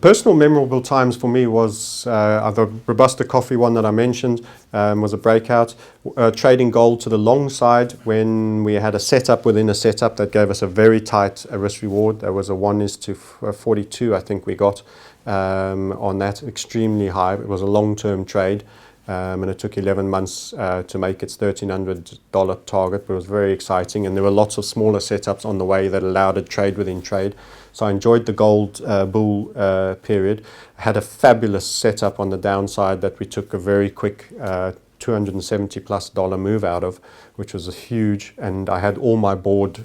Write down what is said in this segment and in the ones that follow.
personal memorable times for me was the Robusta coffee one that I mentioned was a breakout. Trading gold to the long side when we had a setup within a setup that gave us a very tight risk reward. There was a 1:42 I think we got on that, extremely high. It was a long-term trade. And it took 11 months to make its $1,300 target, but it was very exciting. And there were lots of smaller setups on the way that allowed it trade within trade. So I enjoyed the gold bull period. I had a fabulous setup on the downside that we took a very quick $270+ move out of, which was huge. And I had all my board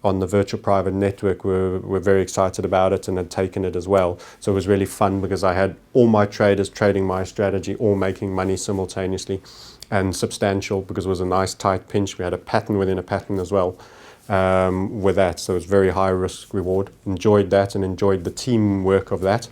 on the virtual private network were very excited about it and had taken it as well. So it was really fun because I had all my traders trading my strategy, all making money simultaneously, and substantial because it was a nice tight pinch. We had a pattern within a pattern as well with that. So it was very high risk reward. Enjoyed that and enjoyed the teamwork of that.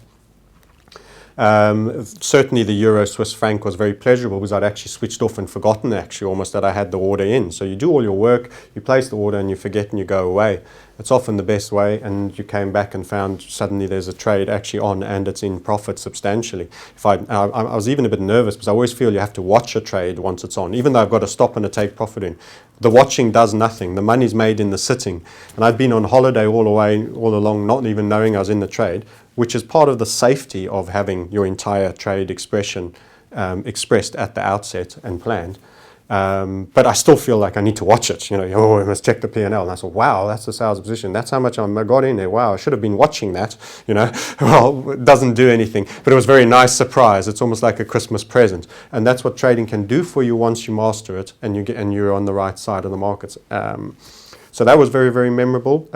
Certainly the Euro Swiss franc was very pleasurable because I'd actually switched off and forgotten actually almost that I had the order in. So you do all your work, you place the order and you forget and you go away. It's often the best way, and you came back and found suddenly there's a trade actually on and it's in profit substantially. I was even a bit nervous because I always feel you have to watch a trade once it's on, even though I've got to stop and to take profit in. The watching does nothing. The money's made in the sitting. And I've been on holiday all along, not even knowing I was in the trade, which is part of the safety of having your entire trade expression expressed at the outset and planned. But I still feel like I need to watch it. I must check the P&L. And I thought, wow, that's the sales position. That's how much I got in there. Wow, I should have been watching that. Well, it doesn't do anything. But it was a very nice surprise. It's almost like a Christmas present. And that's what trading can do for you once you master it and you're on the right side of the markets. So that was very, very memorable.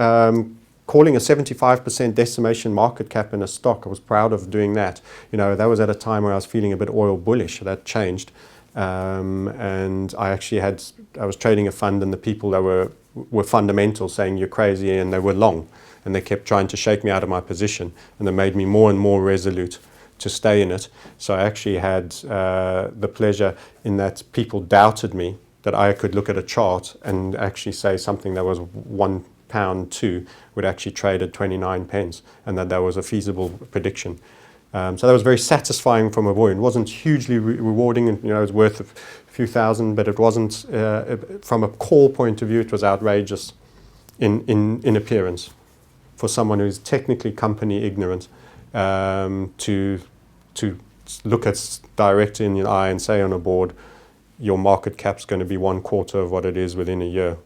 Calling a 75% decimation market cap in a stock, I was proud of doing that. That was at a time where I was feeling a bit oil bullish. That changed. And I was trading a fund, and the people that were fundamental saying you're crazy, and they were long, and they kept trying to shake me out of my position, and they made me more and more resolute to stay in it. So I actually had the pleasure in that people doubted me that I could look at a chart and actually say something that was £1.2 would actually trade at 29 pence, and that was a feasible prediction. So that was very satisfying from a point. It wasn't hugely rewarding, and it was worth a few thousand, but it wasn't, from a call point of view, it was outrageous in appearance for someone who's technically company ignorant to look at directly in your eye and say on a board, your market cap's going to be 1/4 of what it is within a year.